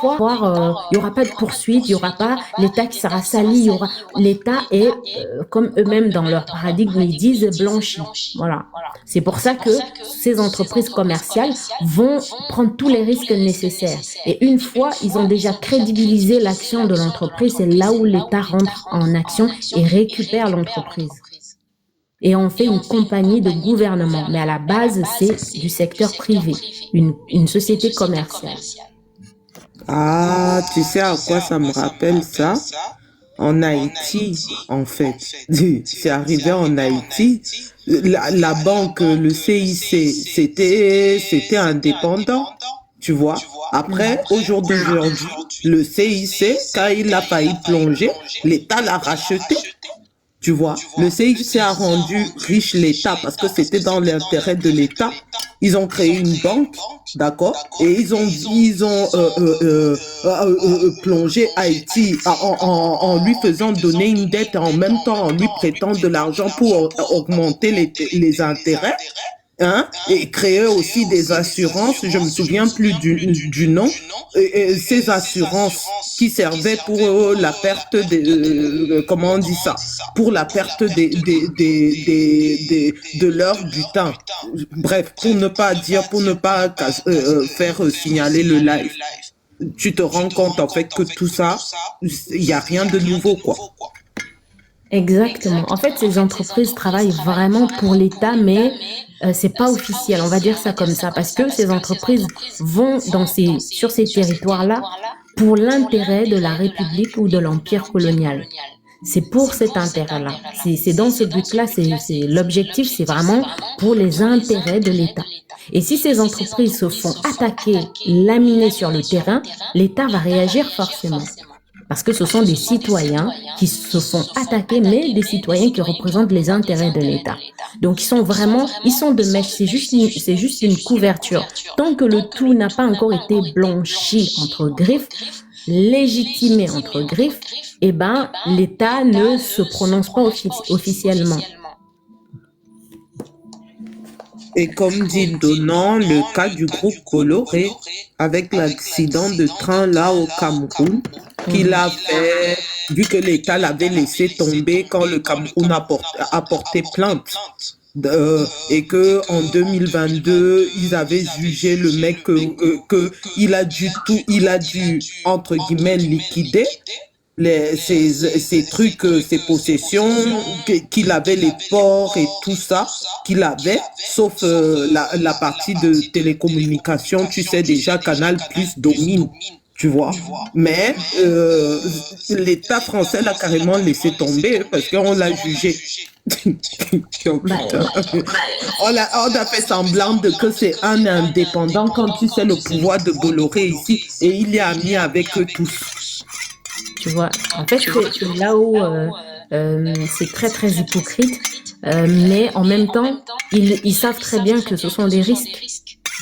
il y aura pas de poursuite, il y aura pas l'État qui sera sali, il y aura l'État est comme eux-mêmes dans leur paradigme ils disent blanchi. Voilà. C'est pour ça que ces entreprises commerciales vont prendre tous les risques nécessaires. Et une fois ils ont déjà crédibilisé l'action de l'entreprise, c'est là où l'État rentre en action et récupère l'entreprise. Et on fait une compagnie de gouvernement, mais à la base, c'est du secteur privé, une société commerciale. Ah, tu sais à quoi ça me rappelle ça? En Haïti, en fait. C'est arrivé en Haïti. La banque, le CIC, c'était indépendant, tu vois. Après, au jour d'aujourd'hui, le CIC, quand il a failli plonger, l'État l'a racheté. Tu vois, le CIC a rendu riche l'État parce que c'était dans l'intérêt de l'État. Ils ont créé une banque, d'accord, et ils ont plongé Haïti en lui faisant donner une dette et en même temps en lui prêtant de l'argent pour augmenter les intérêts. Hein, et créer aussi des assurances, je me souviens plus du nom, ces assurances qui servaient pour la perte comment on dit ça, pour la perte de leur butin. Bref, pour ne pas faire signaler le live. Tu te rends compte en fait que tout ça, il n'y a rien de nouveau, quoi. Exactement. En fait, ces entreprises travaillent vraiment pour l'État, mais c'est pas officiel. On va dire ça comme ça, parce que ces entreprises vont sur ces territoires-là pour l'intérêt de la République ou de l'empire colonial. C'est pour cet intérêt-là. C'est dans ce but-là. L'objectif, c'est vraiment pour les intérêts de l'État. Et si ces entreprises se font attaquer, laminer sur le terrain, l'État va réagir forcément. Parce que ce sont des citoyens qui se font attaquer, mais des citoyens qui représentent les intérêts de l'État. Donc, ils sont de mèche. C'est juste une couverture. Tant que le tout n'a pas encore été blanchi entre griffes, légitimé entre griffes, eh ben, l'État ne se prononce pas officiellement. Et comme dit Donan, le cas du groupe Coloré, avec l'accident de train là au Cameroun, qu'il a fait, vu que l'État l'avait laissé tomber quand le Cameroun a porté plainte. Et que en 2022 ils avaient jugé le mec que il a dû entre guillemets liquider ces trucs, ces possessions, qu'il avait les ports et tout ça, qu'il avait, sauf la partie de télécommunication, tu sais déjà, Canal Plus domine, tu vois. Mais l'État français l'a carrément laissé tomber parce qu'on l'a jugé. On a fait semblant de que c'est un indépendant quand tu sais le pouvoir de Bolloré ici et il est ami avec eux tous. Tu vois, en fait, c'est là où c'est très très hypocrite, mais en même temps, ils savent très bien que ce sont des risques.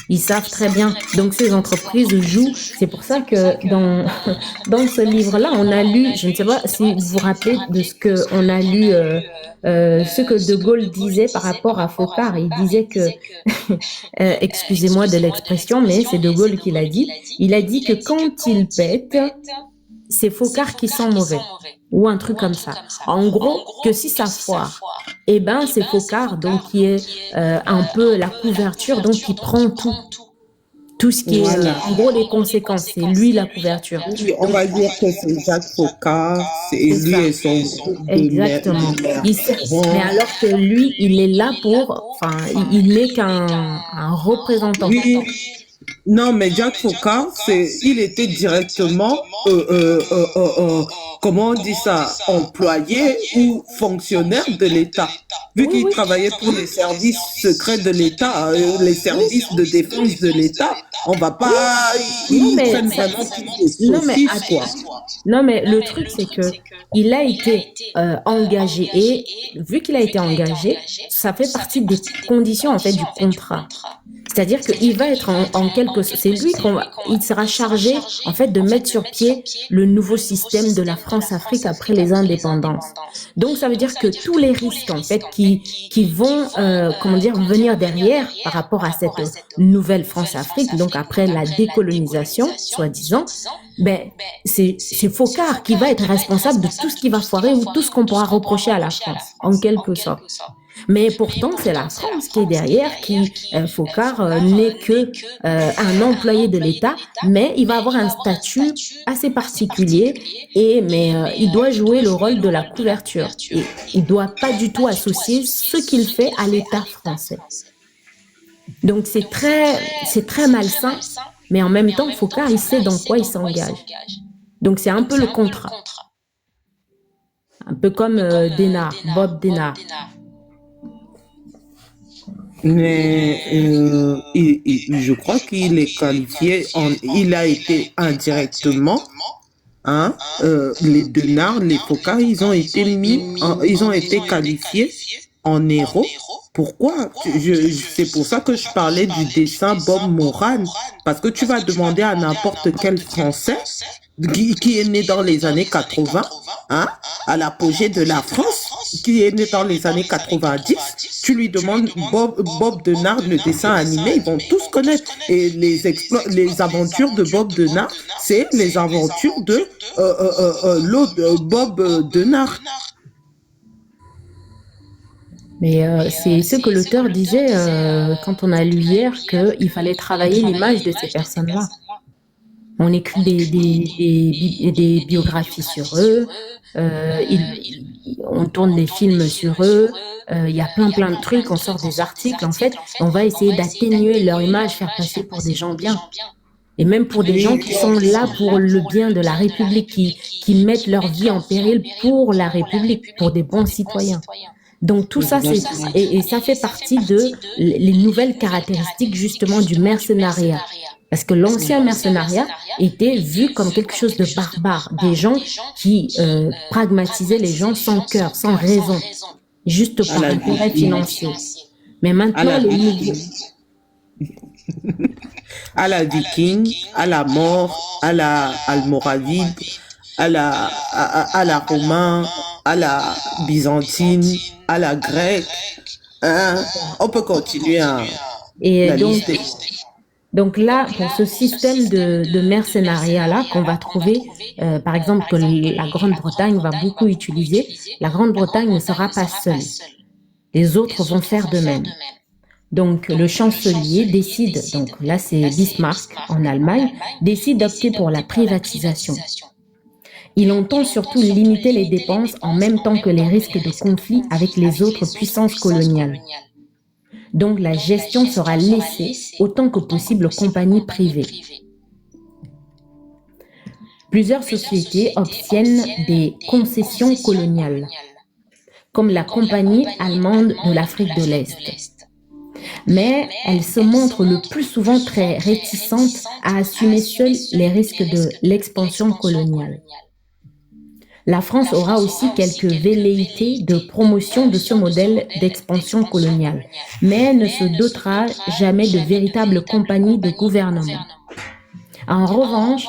Ils savent très bien. Donc ces entreprises jouent. C'est pour ça que dans ce livre-là, on a lu, je ne sais pas si vous vous rappelez de ce que on a lu, ce que De Gaulle disait par rapport à Focard. Il disait que, excusez-moi de l'expression, mais c'est De Gaulle qui l'a dit. Il a dit que quand il pète, c'est Focard qui sent mauvais ou un truc comme ça. En gros, que si ça foire, eh ben c'est Focard donc qui est un peu la couverture, donc qui prend tout ce qui est en gros les conséquences. C'est lui la couverture. Oui, on va dire que c'est Jacques Focard, c'est lui et son groupe. Exactement. Mais alors que lui, il est là enfin, il n'est qu'un représentant. Oui. Non, mais Jacques Faucard, il était directement, comment on dit ça, employé ou fonctionnaire de l'État. Vu qu'il travaillait pour les services secrets de l'État, les services de défense de l'État, on va pas, non, mais le truc, c'est que il a été engagé et vu qu'il a été engagé, ça fait partie des conditions, en fait, du contrat. C'est-à-dire qu'il va être en quelque quelque sorte, c'est lui il sera chargé, en fait, de mettre sur pied le nouveau système de la France-Afrique après les indépendances. Donc, ça veut dire que tous les risques, en fait, qui vont, comment dire, venir derrière par rapport à cette nouvelle France-Afrique, donc après la décolonisation, soi-disant, ben, c'est Foccart qui va être responsable de tout ce qui va foirer ou tout ce qu'on pourra reprocher à la France, en quelque sorte. Mais pourtant, c'est la France qui est derrière, Foccart n'est que un employé de l'État, mais il va avoir un statut assez particulier, mais il doit jouer le rôle de la couverture. Et il ne doit pas du tout associer ce qu'il fait à l'État français. Donc c'est très malsain, mais en même temps, Foccart, il sait dans quoi il s'engage. Donc c'est un peu le contrat. Un peu comme Bob Denard. Mais je crois qu'il est qualifié, il a été indirectement, hein, les Denard, les Foccart, ils ont été qualifiés en héros. Pourquoi? C'est pour ça que je parlais du dessin Bob Moran, parce que tu vas demander à n'importe quel Français qui est né dans les années 80, hein, à l'apogée de la France, qui est né dans les années 90, tu lui demandes Bob Denard, le dessin animé, ils vont tous connaître. Et les aventures de Bob Denard, c'est les aventures de l'autre Bob Denard. Mais c'est ce que l'auteur disait quand on a lu hier, qu'il fallait travailler l'image de ces personnes-là. On écrit des biographies sur eux, on tourne des films sur eux, il y a plein de trucs, on sort des articles. En fait, on va essayer d'atténuer leur image, faire passer pour des gens bien. Et même pour des gens qui sont là pour le bien de la République, qui mettent leur vie en péril pour la République, pour des bons citoyens. Donc tout ça, et ça fait partie de les nouvelles caractéristiques justement du mercenariat. Parce que l'ancien mercenariat était vu comme quelque chose de barbare, des gens qui pragmatisaient les gens sans cœur, sans raison, juste pour intérêt financier. Mais maintenant, les nouveaux... à la viking, à la mort, à la almoravide, à la romain, à la byzantine, à la grecque. Hein? On peut continuer la liste. Donc là, pour ce système de mercenariat-là qu'on va trouver, par exemple, que la Grande-Bretagne va beaucoup utiliser, la Grande-Bretagne ne sera pas seule. Les autres vont faire de même. Donc le chancelier décide, donc là c'est Bismarck en Allemagne, décide d'opter pour la privatisation. Il entend surtout limiter les dépenses en même temps que les risques de conflit avec les autres puissances coloniales. Donc la gestion sera laissée autant que possible aux compagnies privées. Plusieurs sociétés obtiennent des concessions coloniales, comme la Compagnie allemande de l'Afrique de l'Est. Mais elles se montrent le plus souvent très réticentes à assumer seules les risques de l'expansion coloniale. La France aura aussi quelques velléités de promotion de ce modèle d'expansion coloniale, mais elle ne se dotera jamais de véritables compagnies de gouvernement. En revanche,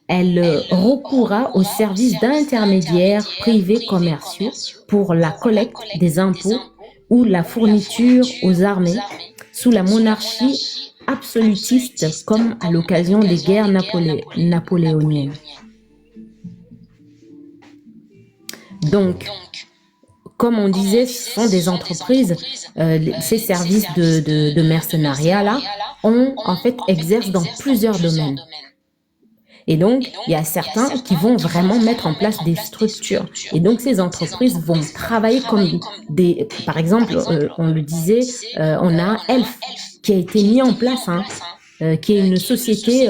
elle recourra aux services d'intermédiaires privés commerciaux pour la collecte des impôts ou la fourniture aux armées sous la monarchie absolutiste comme à l'occasion des guerres napoléoniennes. Donc, comme on disait, ce sont des entreprises, ces services de mercenariat-là, exercent dans plusieurs domaines. Et donc, il y a certains qui vont vraiment mettre en place des structures. Et donc, ces entreprises vont travailler comme par exemple, on le disait, on a Elf qui a été mis en place, qui est une société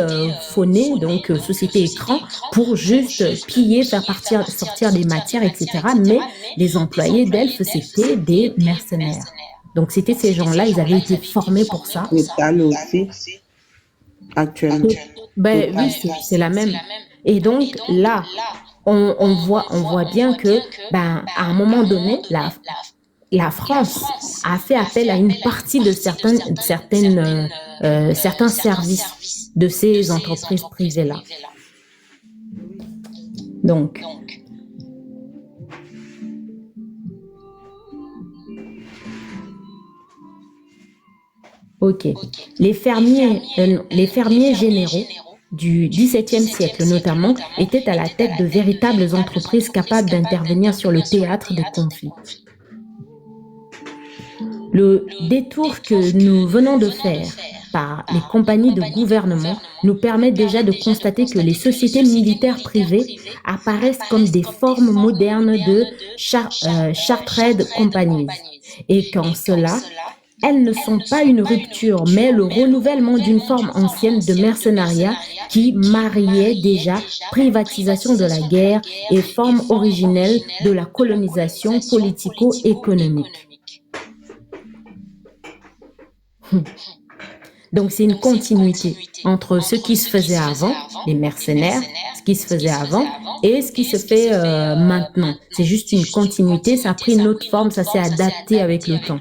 phonée, donc société écran, pour juste piller, faire sortir des matières, etc. Mais les employés d'Elf, c'était des mercenaires. Donc, c'était ces gens-là, ils avaient été formés pour ça. Total aussi, actuellement. Ben oui, c'est la même. Et donc là, on voit bien que, à un moment donné, la France a fait appel à une partie de certains services de ces entreprises privées-là. Donc, ok. Les fermiers généraux du XVIIe siècle notamment étaient à la tête de véritables entreprises capables d'intervenir sur le théâtre des conflits. Le détour que nous venons de faire par les compagnies de gouvernement nous permet déjà de constater que les sociétés militaires privées apparaissent comme des formes modernes de Chartered Companies et qu'en cela, elles ne sont pas une rupture, mais le renouvellement d'une forme ancienne de mercenariat qui mariait déjà privatisation de la guerre et forme originelle de la colonisation politico-économique. Donc c'est une continuité entre ce qui se faisait avant, les mercenaires, ce qui se faisait avant et ce qui se fait maintenant. C'est juste une continuité, ça a pris une autre forme, ça s'est adapté avec le temps.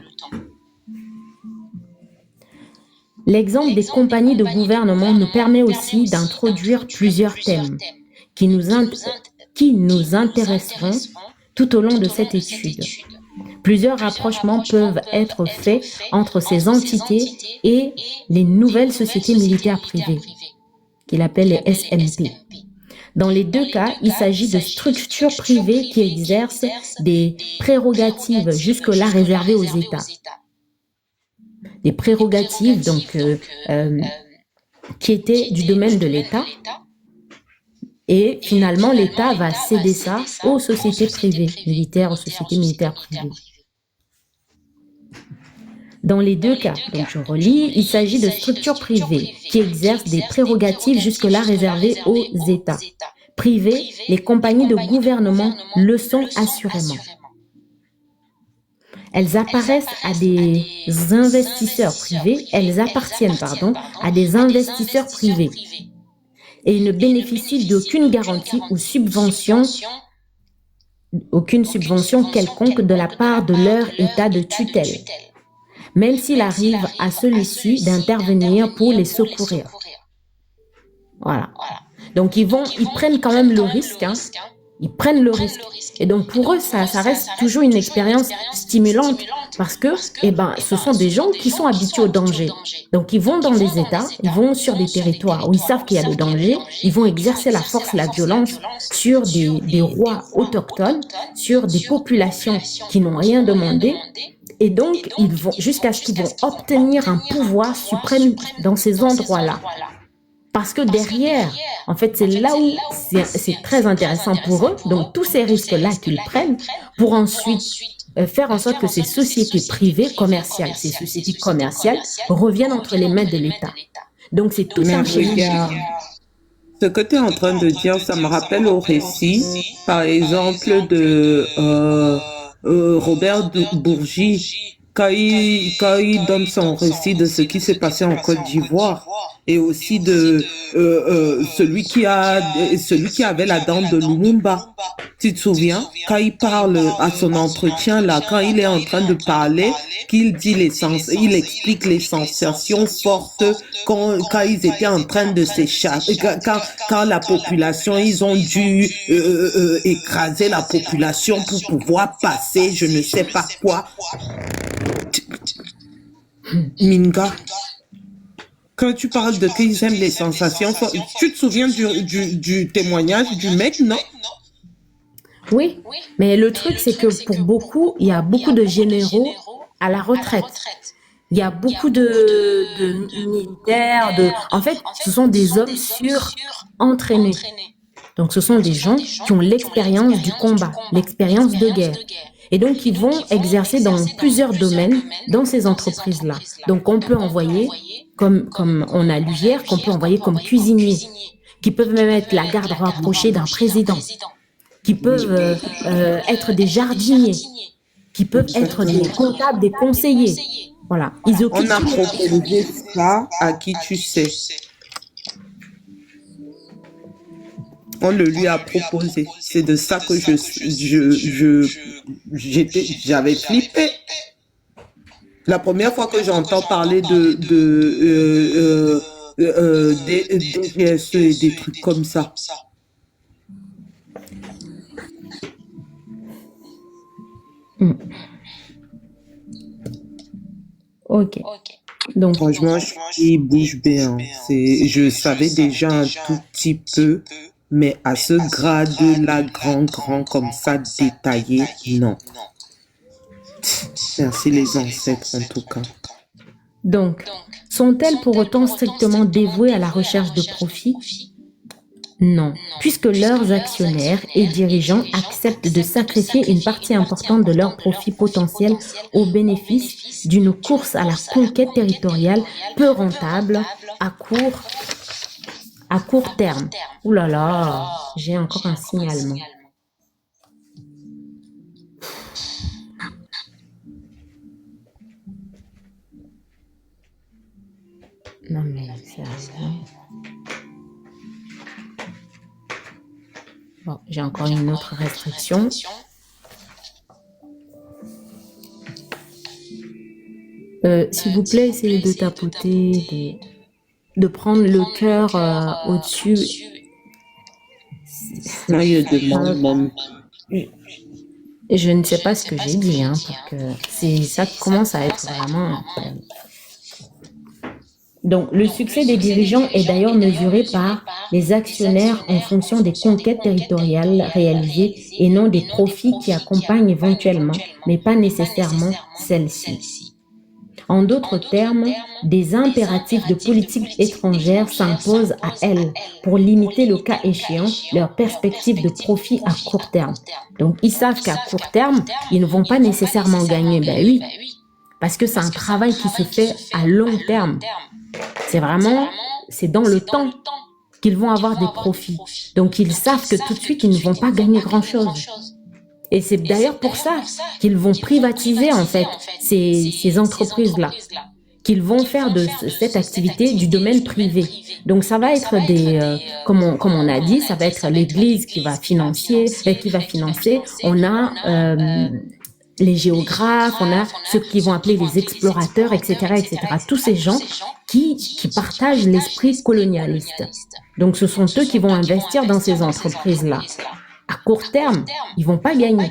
L'exemple des compagnies de gouvernement nous permet aussi d'introduire plusieurs thèmes qui nous intéresseront tout au long de cette étude. Plusieurs rapprochements peuvent être faits entre ces entités et les nouvelles sociétés militaires privées, qu'il appelle les SMP. Dans les deux cas, il s'agit de structures privées qui exercent des prérogatives jusque-là réservées aux États. Des prérogatives donc, qui étaient du domaine de l'État. Et finalement, l'État va céder ça aux sociétés privées militaires, aux sociétés militaires privées. Dans les deux cas, donc je relis, il s'agit de structures privées qui exercent des prérogatives jusque-là réservées aux États. Privées, les compagnies de gouvernement le sont assurément. Elles apparaissent à des investisseurs privés, elles appartiennent, à des investisseurs privés et ne bénéficient d'aucune garantie ou subvention, quelconque de la part de leur état de tutelle, même s'il arrive à celui-ci d'intervenir pour les secourir. Voilà. Donc ils prennent quand même le risque, Ils prennent le risque. Et donc, pour eux, ça reste toujours une expérience stimulante parce que, ce sont des gens qui sont habitués au danger. Donc, ils vont dans les États, ils vont sur des territoires où ils savent qu'il y a le danger, ils vont exercer la force, la violence sur des rois autochtones, sur des populations qui n'ont rien demandé. Et donc, ils vont, jusqu'à ce qu'ils vont obtenir un pouvoir suprême dans ces endroits-là. Parce que derrière, en fait, c'est là où c'est très intéressant pour eux. Donc, tous ces risques-là qu'ils prennent pour ensuite faire en sorte que ces sociétés privées commerciales, ces sociétés commerciales reviennent entre les mains de l'État. Donc, c'est tout un cheminement. Ce que tu es en train de dire, ça me rappelle au récit, par exemple, de Robert Bourgi, quand il donne son récit de ce qui s'est passé en Côte d'Ivoire et aussi de celui qui avait la dent de Lumumba. Tu te souviens, quand il parle à son entretien là, quand il est en train de parler, il explique les sensations fortes quand ils étaient en train de s'échapper, quand la population, ils ont dû écraser la population pour pouvoir passer, je ne sais pas quoi. Minga, quand tu parles de qu'ils aiment les sensations, tu te souviens du témoignage du mec, non? Oui, mais le truc, c'est que pour beaucoup, il y a beaucoup de généraux à la retraite. Il y a beaucoup de militaires, en fait, ce sont des hommes surentraînés. Donc, ce sont des gens qui ont l'expérience du combat, l'expérience de guerre. Et donc, ils vont exercer dans plusieurs domaines dans ces entreprises-là. Donc, on peut envoyer, comme on a lu hier, qu'on peut envoyer comme cuisiniers, qui peuvent même être la garde rapprochée d'un président, qui peuvent être des jardiniers, qui peuvent être des comptables, des conseillers. Voilà. Ils occupent. On a proposé ça à qui tu sais. On le lui a proposé. C'est de ça que j'avais flippé. La première fois que j'entends parler des GSE et des trucs comme ça. Ok. Donc, Franchement, je suis bouche bée, hein. Je savais déjà un tout petit peu, mais à ce grade-là, grand comme ça, détaillé, non. Merci les ancêtres en tout cas. donc, sont-elles pour autant strictement dévouées à la recherche de profit? Non, puisque leurs actionnaires et dirigeants acceptent de sacrifier une partie importante de leur profit potentiel au bénéfice d'une course à la conquête territoriale peu rentable à court terme. Ouh là là, j'ai encore un signalement. Non mais sérieusement. Bon, j'ai encore une autre restriction. S'il vous plaît, essayez de tapoter, de prendre le cœur au-dessus. Là, je demande même. Je ne sais pas ce que j'ai dit, hein, parce que ça commence à être vraiment... Donc, le succès des dirigeants est d'ailleurs mesuré par les actionnaires en fonction des conquêtes territoriales réalisées et non des profits qui accompagnent éventuellement, mais pas nécessairement celles-ci. En d'autres termes, des impératifs de politique étrangère s'imposent à elles pour limiter le cas échéant leurs perspectives de profit à court terme. Donc, ils savent qu'à court terme, ils ne vont pas nécessairement gagner. Ben oui, parce que c'est un travail qui se fait à long terme. C'est dans le temps qu'ils vont avoir des profits. Donc, ils savent que tout de suite, ils ne vont pas gagner grand-chose. Et c'est d'ailleurs pour ça qu'ils vont privatiser, en fait, ces entreprises-là, qu'ils vont faire de cette activité du domaine privé. Donc, ça va être comme on a dit, ça va être l'Église qui va financer. On a les géographes, on a ceux qui vont appeler les explorateurs, etc. Tous ces gens qui partagent l'esprit colonialiste. Donc, ce sont eux qui vont investir dans ces entreprises-là. À court terme, ils vont pas gagner.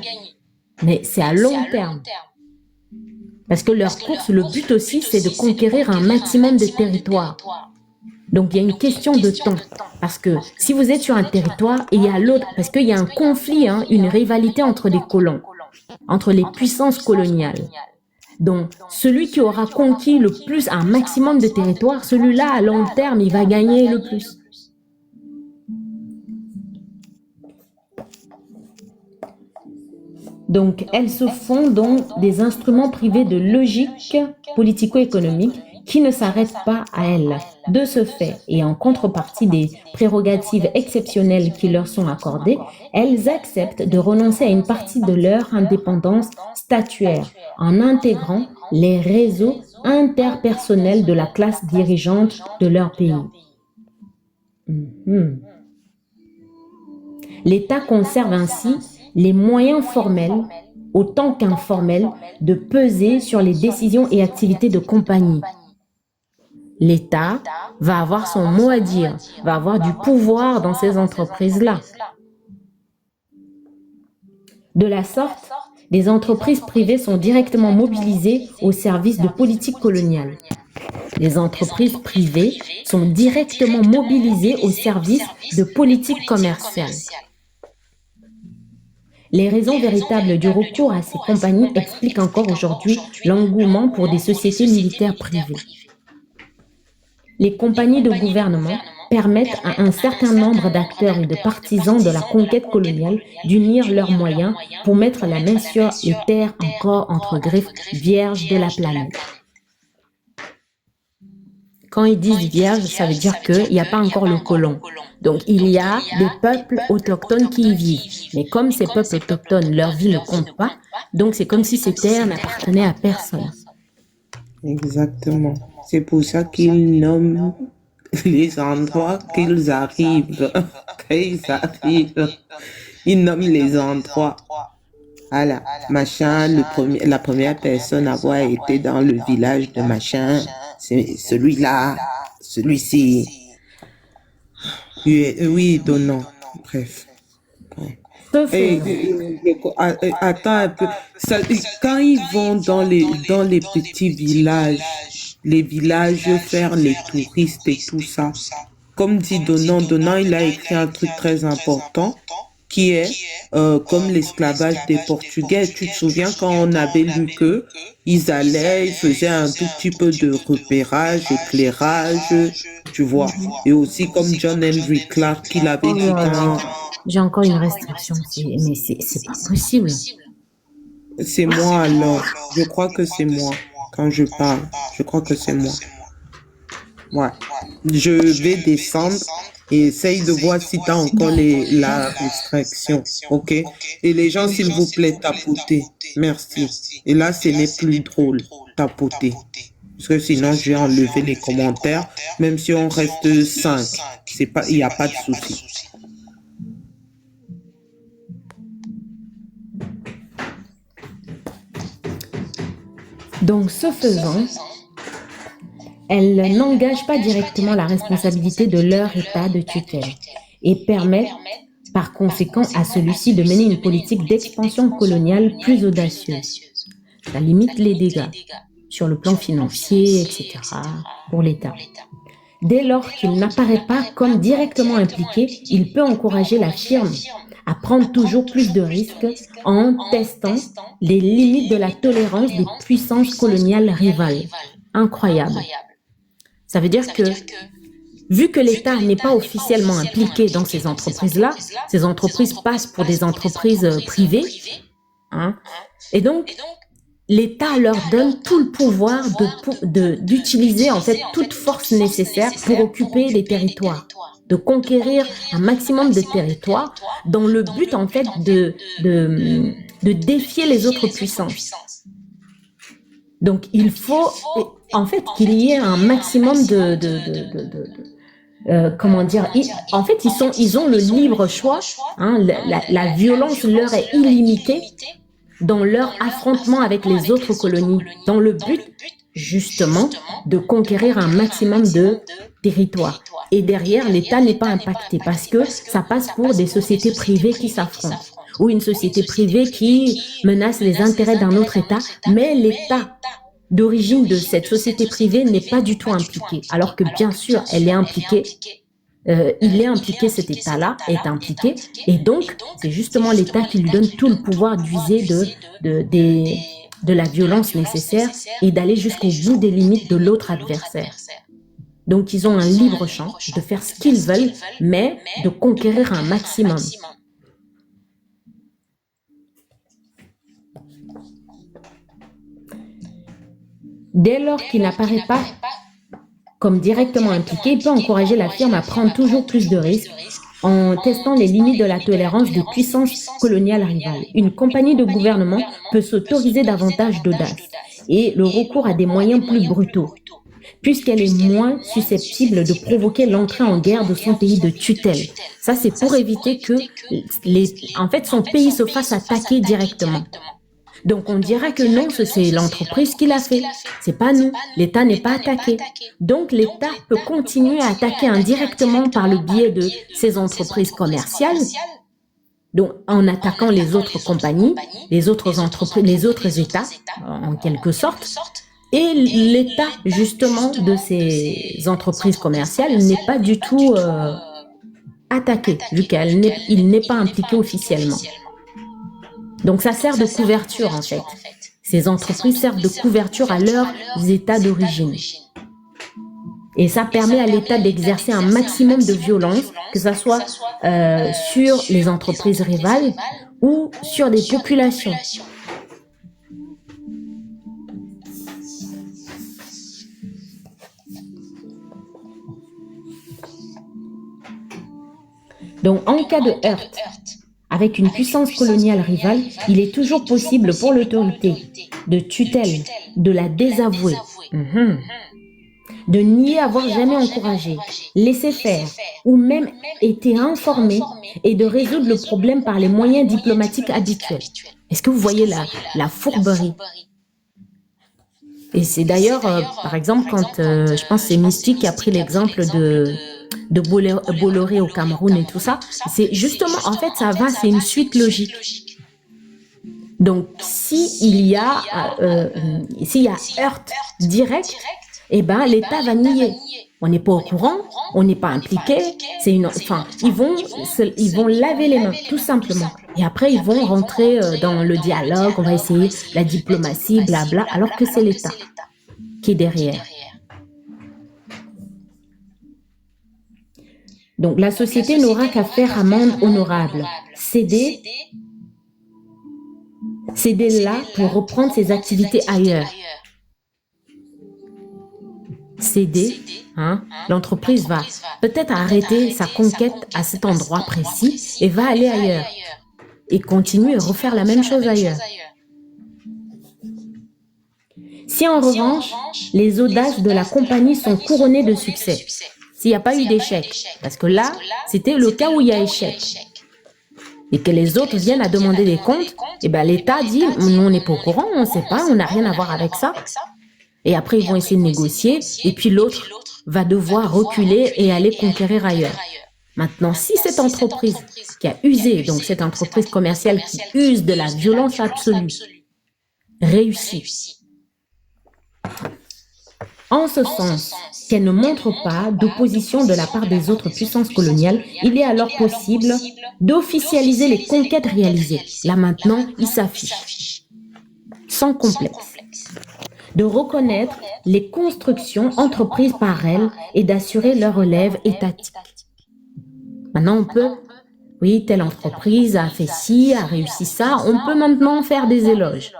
Mais c'est à long terme. Parce que leur course, le but aussi, c'est de conquérir un maximum de territoire. Donc, il y a une question de temps. Parce que si vous êtes sur un territoire et il y a l'autre, parce qu'il y a un conflit, hein, une rivalité entre les colons, entre les puissances coloniales. Donc, celui qui aura conquis le plus, un maximum de territoire, celui-là, à long terme, il va gagner le plus. Donc, elles se font donc des instruments privés de logique politico-économique qui ne s'arrêtent pas à elles. De ce fait, et en contrepartie des prérogatives exceptionnelles qui leur sont accordées, elles acceptent de renoncer à une partie de leur indépendance statuaire en intégrant les réseaux interpersonnels de la classe dirigeante de leur pays. L'État conserve ainsi les moyens formels, autant qu'informels, de peser sur les décisions et activités de compagnie. L'État va avoir son mot à dire, va avoir du pouvoir dans ces entreprises-là. De la sorte, les entreprises privées sont directement mobilisées au service de politiques coloniales. Les entreprises privées sont directement mobilisées au service de politiques commerciales. Les raisons véritables du recours à ces compagnies expliquent encore aujourd'hui l'engouement pour des sociétés militaires privées. Les compagnies de gouvernement permettent à un certain nombre d'acteurs et de partisans de la conquête coloniale d'unir leurs moyens pour mettre la main sur les terres encore entre griffes vierges de la planète. Quand ils disent vierge, ça veut dire qu'il n'y a pas encore le colon. Donc, il y a des peuples autochtones qui y vivent. Mais comme ces peuples autochtones, leur vie ne compte pas, donc c'est comme si ces terres n'appartenaient à personne. Exactement. C'est pour ça qu'ils nomment les endroits qu'ils arrivent. Quand ils arrivent, ils nomment les endroits. voilà, machin, la première personne à avoir été dans le village de machin, c'est celui-là, celui-ci. Oui, oui, donnant. Bref. Ouais. Ce Et, faisant, attends un peu. Quand ils vont dans les petits villages, les villages faire les touristes et tout ça, comme dit Donnant, il a écrit un truc très important qui est comme l'esclavage des Portugais. Tu te souviens quand on avait lu que ils allaient, ils faisaient un tout petit peu de repérage, éclairage, tu vois. Et aussi comme John Henry Clark, il avait oh dit là là, quand j'ai encore une restriction, mais c'est pas possible. c'est moi alors, je crois que c'est moi quand je parle, je crois que c'est moi. Ouais. Je vais descendre et essaye de voir si tu as encore la restriction. OK? Et les gens, s'il vous plaît, tapotez. Merci. Et là, ce n'est plus drôle, tapoter. Parce que sinon, je vais enlever les commentaires, même si on reste 5. C'est pas, il n'y a pas de souci. Donc, ce faisant, elle n'engage pas directement la responsabilité de leur état de tutelle et permet par conséquent à celui-ci de mener une politique d'expansion coloniale plus audacieuse. Ça limite les dégâts sur le plan financier, etc., pour l'État. Dès lors qu'il n'apparaît pas comme directement impliqué, il peut encourager la firme à prendre toujours plus de risques en testant les limites de la tolérance des puissances coloniales rivales. Incroyable. Ça veut dire que, vu que l'État n'est pas officiellement impliqué dans ces entreprises-là, ces entreprises passent pour des entreprises privées, hein, et donc l'État leur donne tout le pouvoir d'utiliser en fait toute force nécessaire pour occuper les territoires, de conquérir un maximum de territoires dans le but en fait de défier les autres puissances. Donc il faut en fait qu'il y ait un maximum comment dire, en fait ils ont le libre choix, hein, la violence leur est illimitée dans leur affrontement avec les autres colonies, dans le but justement de conquérir un maximum de territoires. Et derrière, l'État n'est pas impacté parce que ça passe pour des sociétés privées qui s'affrontent ou une société privée qui menace les intérêts d'un autre État, mais l'État d'origine de cette société privée n'est pas du tout impliqué, alors que bien sûr, elle est impliquée. Il est impliqué, cet État-là est impliqué, et donc c'est justement l'État qui lui donne tout le pouvoir d'user de la violence nécessaire et d'aller jusqu'au bout des limites de l'autre adversaire. Donc ils ont un libre champ de faire ce qu'ils veulent, mais de conquérir un maximum. Dès lors qu'il n'apparaît pas comme directement impliqué, il peut encourager la firme à prendre toujours plus de risques en testant les limites de la tolérance des puissances coloniales rivales. Une compagnie de gouvernement peut s'autoriser davantage d'audace et le recours à des moyens plus brutaux, puisqu'elle est moins susceptible de provoquer l'entrée en guerre de son pays de tutelle. Ça, c'est pour éviter que en fait, son pays se fasse attaquer directement. Donc on dira que non, c'est l'entreprise qui l'a fait. C'est pas nous. L'État n'est pas attaqué. Donc l'État peut continuer à attaquer indirectement par le biais de ses entreprises commerciales, donc en attaquant les autres compagnies, les autres entreprises, les autres États, en quelque sorte. Et l'État, justement, de ces entreprises commerciales n'est pas du tout attaqué, vu qu'il n'est pas impliqué officiellement. Donc ça sert de couverture en fait. Ces entreprises servent de couverture à leurs états d'origine. Et ça permet à l'État d'exercer un maximum de violence, que ce soit sur les entreprises rivales ou sur des populations. Donc en cas de heurt avec une puissance coloniale rivale, il est toujours possible pour l'autorité de tutelle de la désavouer, de nier avoir jamais encouragé, laissé faire ou même été informé et de résoudre le problème par les moyens diplomatiques habituels. Est-ce que vous voyez la fourberie? Et c'est d'ailleurs, par exemple, quand je pense que c'est Mystique qui a pris l'exemple de Bolloré au Cameroun et tout ça, c'est justement, en fait, c'est une suite logique. Donc, s'il y a heurte direct, eh ben, l'État va nier. On n'est pas au courant, on n'est pas impliqué. Ils vont laver les mains, tout simplement. Et après, ils vont rentrer dans le dialogue, on va essayer la diplomatie, blabla, alors que c'est l'État qui est derrière. Donc, la société n'aura qu'à faire amende honorable, céder là pour reprendre ses activités ailleurs. Céder, l'entreprise va peut-être arrêter sa conquête à cet endroit précis et va aller ailleurs et continuer à refaire la même chose ailleurs. Si en revanche, les audaces de la compagnie sont couronnées de succès, s'il n'y a pas eu d'échec, parce que là, c'était le cas où il y a échec, et que les autres viennent à demander des comptes, et ben l'État dit, nous on n'est pas au courant, on ne sait pas, on n'a rien à voir avec ça. Et après, ils vont essayer de négocier, et puis l'autre va devoir reculer et aller conquérir ailleurs. Maintenant, si cette entreprise qui a usé, donc cette entreprise commerciale qui use de la violence absolue, réussit, en ce sens qu'elle ne montre pas d'opposition de la part des autres puissances coloniales, il est alors possible d'officialiser les conquêtes réalisées. Là maintenant, il s'affiche, sans complexe, de reconnaître les constructions entreprises par elle et d'assurer leur relève étatique. Maintenant, on peut, oui, telle entreprise a fait ci, a réussi ça, on peut maintenant faire des éloges.